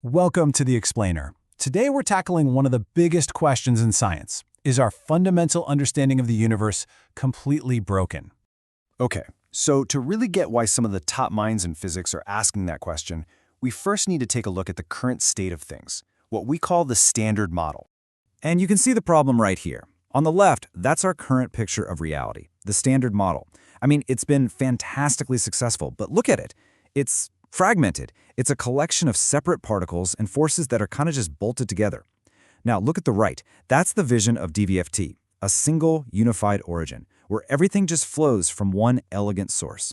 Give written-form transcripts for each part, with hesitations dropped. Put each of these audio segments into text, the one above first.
Welcome to The Explainer. Today we're tackling one of the biggest questions in science. Is our fundamental understanding of the universe completely broken? Okay, so to really get why some of the top minds in physics are asking that question, we first need to take a look at the current state of things, what we call the standard model. And you can see the problem right here. On the left, that's our current picture of reality, the standard model. I mean, it's been fantastically successful, but look at it. It's fragmented. It's a collection of separate particles and forces that are kind of just bolted together. Now, look at the right. That's the vision of DVFT, a single, unified origin, where everything just flows from one elegant source.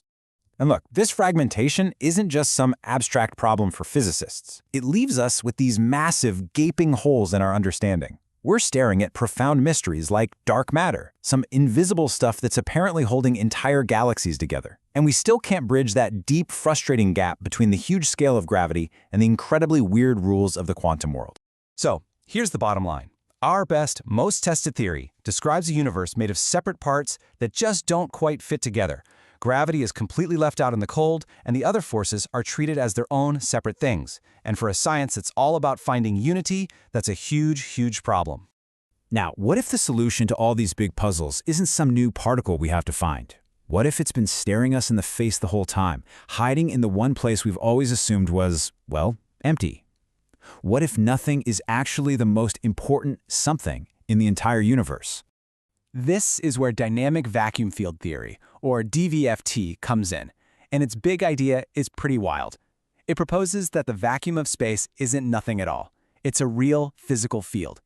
And look, this fragmentation isn't just some abstract problem for physicists. It leaves us with these massive, gaping holes in our understanding. We're staring at profound mysteries like dark matter, some invisible stuff that's apparently holding entire galaxies together. And we still can't bridge that deep, frustrating gap between the huge scale of gravity and the incredibly weird rules of the quantum world. So, here's the bottom line. Our best, most tested theory describes a universe made of separate parts that just don't quite fit together. Gravity is completely left out in the cold, and the other forces are treated as their own separate things. And for a science that's all about finding unity, that's a huge, huge problem. Now, what if the solution to all these big puzzles isn't some new particle we have to find? What if it's been staring us in the face the whole time, hiding in the one place we've always assumed was, well, empty? What if nothing is actually the most important something in the entire universe? This is where dynamic vacuum field theory, or DVFT, comes in, and its big idea is pretty wild. It proposes that the vacuum of space isn't nothing at all. It's a real physical field.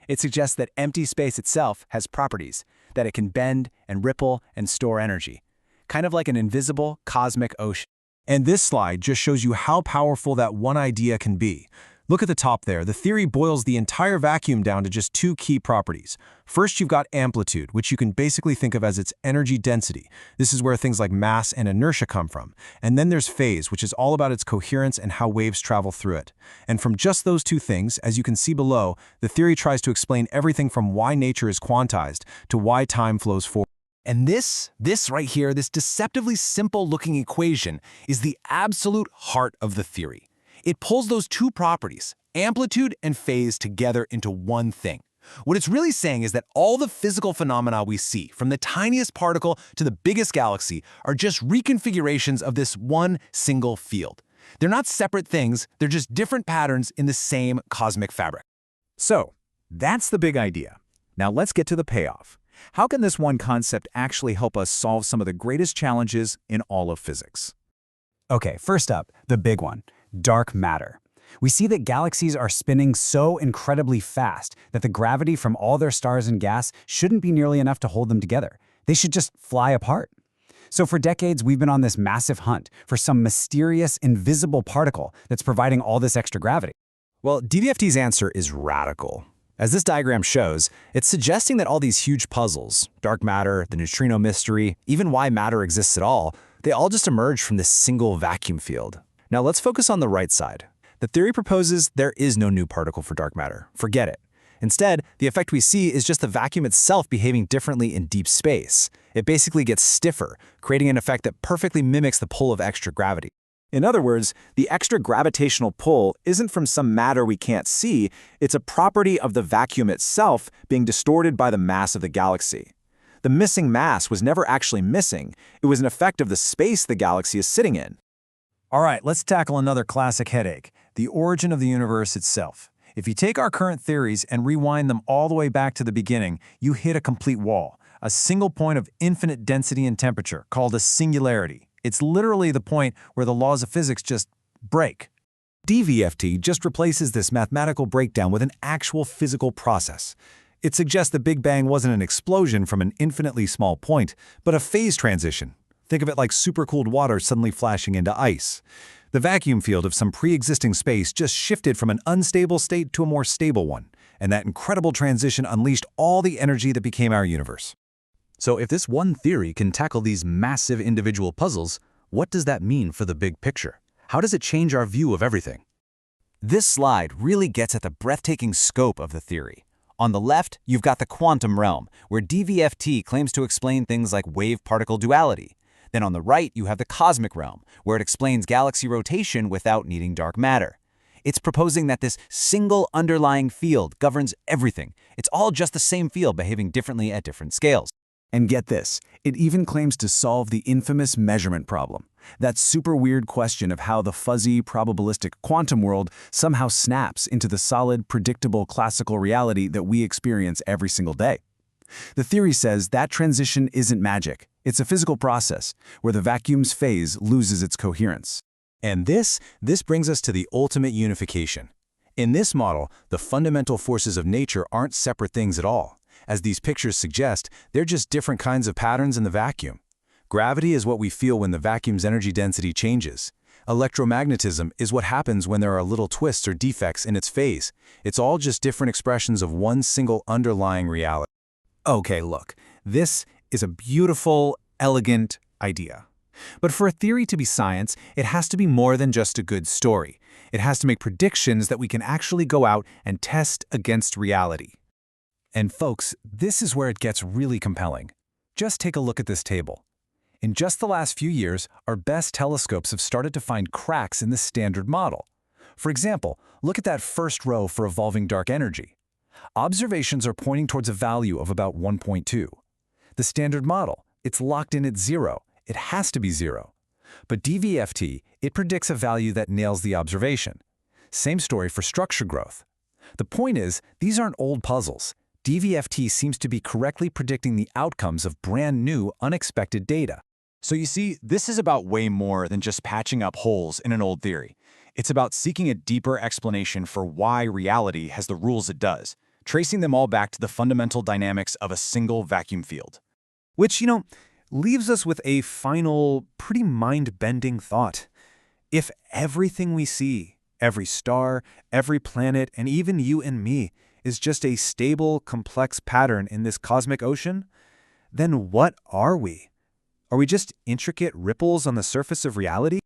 It suggests that empty space itself has properties, that it can bend and ripple and store energy, kind of like an invisible cosmic ocean. And this slide just shows you how powerful that one idea can be. Look at the top there. The theory boils the entire vacuum down to just two key properties. First, you've got amplitude, which you can basically think of as its energy density. This is where things like mass and inertia come from. And then there's phase, which is all about its coherence and how waves travel through it. And from just those two things, as you can see below, the theory tries to explain everything from why nature is quantized to why time flows forward. And this right here, this deceptively simple-looking equation, is the absolute heart of the theory. It pulls those two properties, amplitude and phase, together into one thing. What it's really saying is that all the physical phenomena we see, from the tiniest particle to the biggest galaxy, are just reconfigurations of this one single field. They're not separate things, they're just different patterns in the same cosmic fabric. So, that's the big idea. Now let's get to the payoff. How can this one concept actually help us solve some of the greatest challenges in all of physics? Okay, first up, the big one. Dark matter. We see that galaxies are spinning so incredibly fast that the gravity from all their stars and gas shouldn't be nearly enough to hold them together. They should just fly apart. So for decades, we've been on this massive hunt for some mysterious, invisible particle that's providing all this extra gravity. Well, DVFT's answer is radical. As this diagram shows, it's suggesting that all these huge puzzles, dark matter, the neutrino mystery, even why matter exists at all, they all just emerge from this single vacuum field. Now let's focus on the right side. The theory proposes there is no new particle for dark matter. Forget it. Instead, the effect we see is just the vacuum itself behaving differently in deep space. It basically gets stiffer, creating an effect that perfectly mimics the pull of extra gravity. In other words, the extra gravitational pull isn't from some matter we can't see, it's a property of the vacuum itself being distorted by the mass of the galaxy. The missing mass was never actually missing, it was an effect of the space the galaxy is sitting in. All right, let's tackle another classic headache, the origin of the universe itself. If you take our current theories and rewind them all the way back to the beginning, you hit a complete wall, a single point of infinite density and temperature called a singularity. It's literally the point where the laws of physics just break. DVFT just replaces this mathematical breakdown with an actual physical process. It suggests the Big Bang wasn't an explosion from an infinitely small point, but a phase transition. Think of it like supercooled water suddenly flashing into ice. The vacuum field of some pre-existing space just shifted from an unstable state to a more stable one, and that incredible transition unleashed all the energy that became our universe. So if this one theory can tackle these massive individual puzzles, what does that mean for the big picture? How does it change our view of everything? This slide really gets at the breathtaking scope of the theory. On the left, you've got the quantum realm, where DVFT claims to explain things like wave-particle duality. Then on the right, you have the cosmic realm, where it explains galaxy rotation without needing dark matter. It's proposing that this single underlying field governs everything. It's all just the same field behaving differently at different scales. And get this, it even claims to solve the infamous measurement problem. That super weird question of how the fuzzy, probabilistic quantum world somehow snaps into the solid, predictable classical reality that we experience every single day. The theory says that transition isn't magic. It's a physical process where the vacuum's phase loses its coherence. And this brings us to the ultimate unification. In this model, the fundamental forces of nature aren't separate things at all. As these pictures suggest, they're just different kinds of patterns in the vacuum. Gravity is what we feel when the vacuum's energy density changes. Electromagnetism is what happens when there are little twists or defects in its phase. It's all just different expressions of one single underlying reality. Okay, look, this is a beautiful, elegant idea. But for a theory to be science, it has to be more than just a good story. It has to make predictions that we can actually go out and test against reality. And folks, this is where it gets really compelling. Just take a look at this table. In just the last few years, our best telescopes have started to find cracks in the standard model. For example, look at that first row for evolving dark energy. Observations are pointing towards a value of about 1.2. The standard model, it's locked in at 0. It has to be 0. But DVFT, it predicts a value that nails the observation. Same story for structure growth. The point is, these aren't old puzzles. DVFT seems to be correctly predicting the outcomes of brand new, unexpected data. So you see, this is about way more than just patching up holes in an old theory. It's about seeking a deeper explanation for why reality has the rules it does, tracing them all back to the fundamental dynamics of a single vacuum field. Which, leaves us with a final, pretty mind-bending thought. If everything we see, every star, every planet, and even you and me, is just a stable, complex pattern in this cosmic ocean, then what are we? Are we just intricate ripples on the surface of reality?